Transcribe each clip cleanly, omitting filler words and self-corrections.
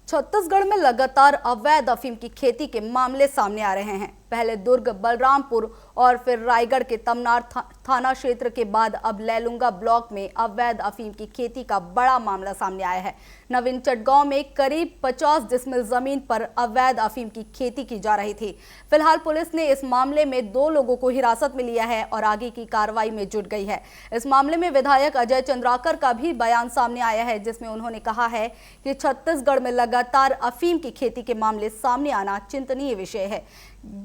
छत्तीसगढ़ में लगातार अवैध अफीम की खेती के मामले सामने आ रहे हैं। पहले दुर्ग, बलरामपुर और फिर रायगढ़ के तमनार थाना क्षेत्र के बाद अब लैलूंगा ब्लॉक में अवैध अफीम की खेती का बड़ा मामला सामने आया है। नवीन चटगांव में करीब 50 डिसमिल जमीन पर अवैध अफीम की खेती की जा रही थी। फिलहाल पुलिस ने इस मामले में 2 लोगों को हिरासत में लिया है और आगे की कार्रवाई में जुट गई है। इस मामले में विधायक अजय चंद्राकर का भी बयान सामने आया है, जिसमें उन्होंने कहा है कि छत्तीसगढ़ में लगातार अफीम की खेती के मामले सामने आना चिंतनीय विषय है।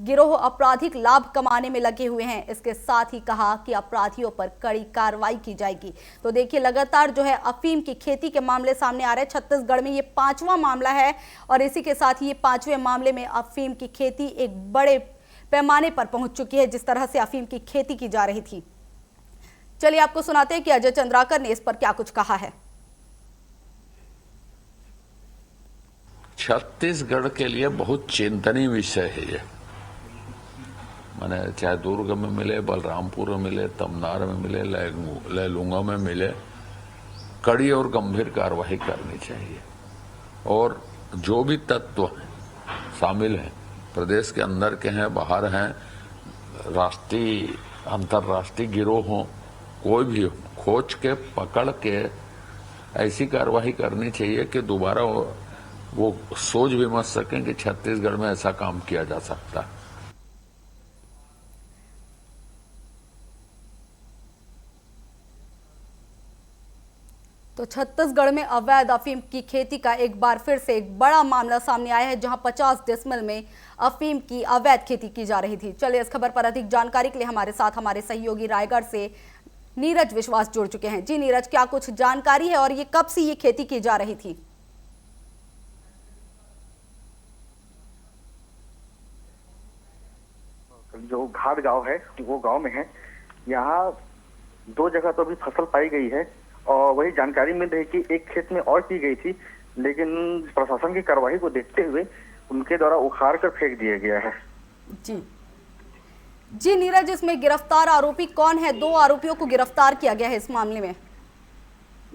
गिरोह आपराधिक लाभ कमाने में लगे हुए हैं। इसके साथ ही कहा कि अपराधियों पर कड़ी कार्रवाई की जाएगी। तो देखिए, लगातार जो है अफीम की खेती के मामले सामने आ रहे हैं। छत्तीसगढ़ में ये 5वां मामला है और इसी के साथ ही ये 5वें मामले में अफीम की खेती एक बड़े पैमाने पर पहुंच चुकी है, जिस तरह से अफीम की खेती की जा रही थी। चलिए आपको सुनाते हैं कि अजय चंद्राकर ने इस पर क्या कुछ कहा है। छत्तीसगढ़ के लिए बहुत चिंतनीय विषय है ये। मैंने चाहे दुर्ग में मिले, बलरामपुर में मिले, तमनार में मिले, लैलूंगा में मिले, कड़ी और गंभीर कार्रवाई करनी चाहिए। और जो भी तत्व शामिल हैं, प्रदेश के अंदर के हैं, बाहर हैं, राष्ट्रीय अंतर्राष्ट्रीय गिरोह हों, कोई भी हो, खोज के पकड़ के ऐसी कार्रवाई करनी चाहिए कि दोबारा वो सोच भी मत सकें कि छत्तीसगढ़ में ऐसा काम किया जा सकता है। तो छत्तीसगढ़ में अवैध अफीम की खेती का एक बार फिर से एक बड़ा मामला सामने आया है, जहां 50 डिसमिल में अफीम की अवैध खेती की जा रही थी। चलिए, इस खबर पर अधिक जानकारी के लिए हमारे साथ हमारे सहयोगी रायगढ़ से नीरज विश्वास जुड़ चुके हैं। जी नीरज, क्या कुछ जानकारी है और ये कब से ये खेती की जा रही थी? जो घाट गांव है वो गांव में है। यहाँ 2 जगह तो अभी फसल पाई गई है और वही जानकारी मिल रही कि एक खेत में और की गई थी, लेकिन प्रशासन की कार्रवाई को देखते हुए उनके द्वारा उखाड़ कर फेंक दिया गया है। जी नीरज, इसमें गिरफ्तार आरोपी कौन है? 2 आरोपियों को गिरफ्तार किया गया है इस मामले में।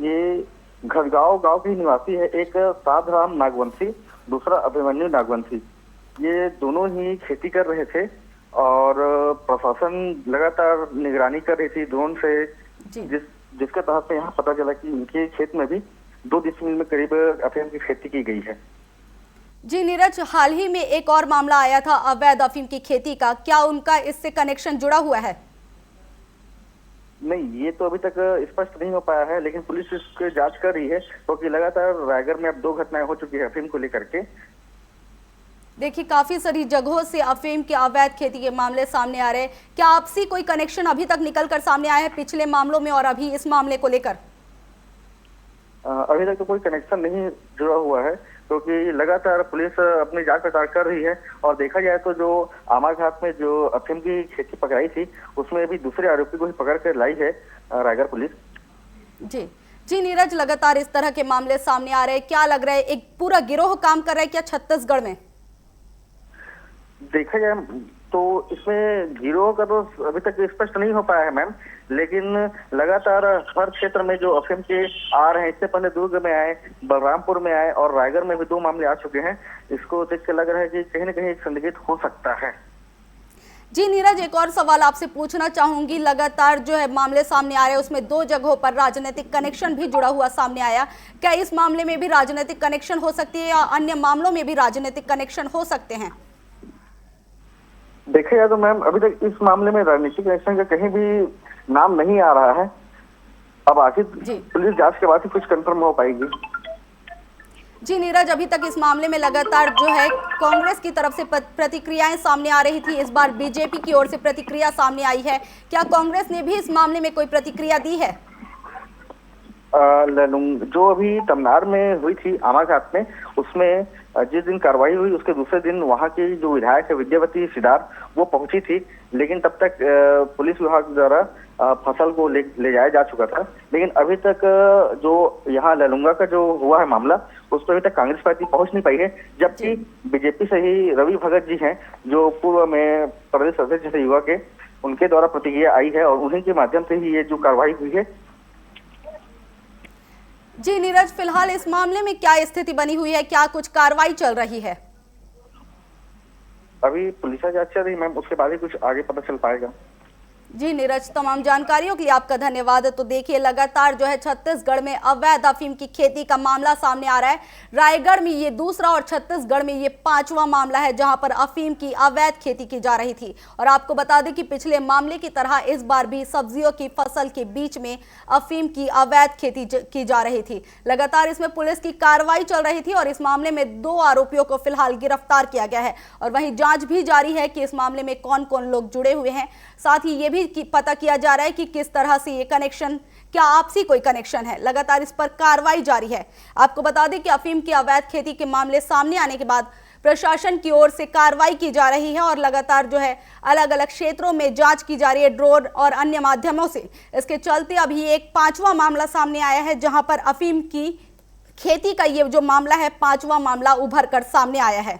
ये घटगांव गांव के निवासी है, एक साधराम नागवंशी, दूसरा अभिमन्यु नागवंशी। ये दोनों ही खेती कर रहे थे और प्रशासन लगातार निगरानी कर रही थी ड्रोन से, जिसके तहत यहाँ पता चला कि इनके खेत में भी 2 डिसमिल में करीब अफीम की खेती की गई है। जी नीरज, हाल ही में एक और मामला आया था अवैध अफीम की खेती का, क्या उनका इससे कनेक्शन जुड़ा हुआ है? नहीं, ये तो अभी तक स्पष्ट नहीं हो पाया है, लेकिन पुलिस इसकी जांच कर रही है, क्योंकि लगातार रायगढ़ में अब 2 घटनाएं हो चुकी है अफीम को लेकर के। देखिए, काफी सारी जगहों से अफीम के अवैध खेती के मामले सामने आ रहे हैं। क्या आपसी कोई कनेक्शन अभी तक निकल कर सामने आया है पिछले मामलों में और अभी इस मामले को लेकर? अभी तक तो कोई कनेक्शन नहीं जुड़ा हुआ है, क्योंकि लगातार पुलिस अपनी जांच पड़ताल कर रही है। और देखा जाए तो जो आमाघाट में जो अफीम की खेती पकड़ाई थी, उसमें भी दूसरे आरोपी को ही पकड़ कर लाई है रायगढ़ पुलिस। जी नीरज, लगातार इस तरह के मामले सामने आ रहे हैं। क्या लग रहा है, एक पूरा गिरोह काम कर रहा है क्या छत्तीसगढ़ में? देखा जाए तो इसमें गिरोह का तो अभी तक स्पष्ट नहीं हो पाया है मैम, लेकिन लगातार हर क्षेत्र में जो अफीम के आ रहे हैं, इससे पहले दुर्ग में आए, बलरामपुर में आए और रायगढ़ में भी 2 मामले आ चुके हैं। इसको देख के लग रहा है कि कहीं न कहीं संदिग्ध हो सकता है। जी नीरज, एक और सवाल आपसे पूछना चाहूंगी। लगातार जो है मामले सामने आ रहे हैं, उसमें 2 जगहों पर राजनीतिक कनेक्शन भी जुड़ा हुआ सामने आया। क्या इस मामले में भी राजनीतिक कनेक्शन हो सकती है या अन्य मामलों में भी राजनीतिक कनेक्शन हो सकते हैं? देखा जाए तो मैम, अभी तक इस मामले में राजनीतिक कनेक्शन का कहीं भी नाम नहीं आ रहा है। अब आखिर पुलिस जांच के बाद ही कुछ कंफर्म हो पाएगी। जी नीरज, अभी तक इस मामले में लगातार जो है कांग्रेस की तरफ से प्रतिक्रियाएं सामने आ रही थी। इस बार बीजेपी की ओर से प्रतिक्रिया सामने आई है। क्या कांग्रेस ने भी इस मामले में कोई प्रतिक्रिया दी है? जो अभी तमनार में हुई थी आमाघाट में, उसमें जिस दिन कार्रवाई हुई उसके दूसरे दिन वहां की जो विधायक है विद्यावती सिदार, वो पहुंची थी, लेकिन तब तक पुलिस विभाग द्वारा फसल को ले जाया जा चुका था। लेकिन अभी तक जो यहाँ लैलूंगा का जो हुआ है मामला, उस पर अभी तक कांग्रेस पार्टी पहुंच नहीं पाई है, जबकि बीजेपी से ही रवि भगत जी हैं, जो पूर्व में प्रदेश अध्यक्ष थे युवा के, उनके द्वारा प्रतिक्रिया आई है और उन्हीं के माध्यम से ही ये जो कार्रवाई हुई है। जी नीरज, फिलहाल इस मामले में क्या स्थिति बनी हुई है, क्या कुछ कार्रवाई चल रही है? अभी पुलिस जांच चल रही है मैम, उसके बाद ही कुछ आगे पता चल पाएगा। जी नीरज, तमाम जानकारियों के लिए आपका धन्यवाद। तो देखिए, लगातार जो है छत्तीसगढ़ में अवैध अफीम की खेती का मामला सामने आ रहा है। रायगढ़ में ये दूसरा और छत्तीसगढ़ में ये 5वां मामला है जहां पर अफीम की अवैध खेती की जा रही थी। और आपको बता दें कि पिछले मामले की तरह इस बार भी सब्जियों की फसल के बीच में अफीम की अवैध खेती की जा रही थी। लगातार इसमें पुलिस की कार्रवाई चल रही थी और इस मामले में 2 आरोपियों को फिलहाल गिरफ्तार किया गया है और वहीं जांच भी जारी है कि इस मामले में कौन कौन लोग जुड़े हुए हैं। साथ ही ये भी पता किया जा रहा है कि किस तरह से ये कनेक्शन, क्या आपसी कोई कनेक्शन है। लगातार इस पर कार्रवाई जारी है। आपको बता दें कि अफीम की अवैध खेती के मामले सामने आने के बाद प्रशासन की ओर से कार्रवाई की जा रही है और लगातार जो है अलग अलग क्षेत्रों में जांच की जा रही है ड्रोन और अन्य माध्यमों से। इसके चलते अभी एक 5वां मामला सामने आया है जहां पर अफीम की खेती का ये जो मामला है 5वां मामला उभर कर सामने आया है।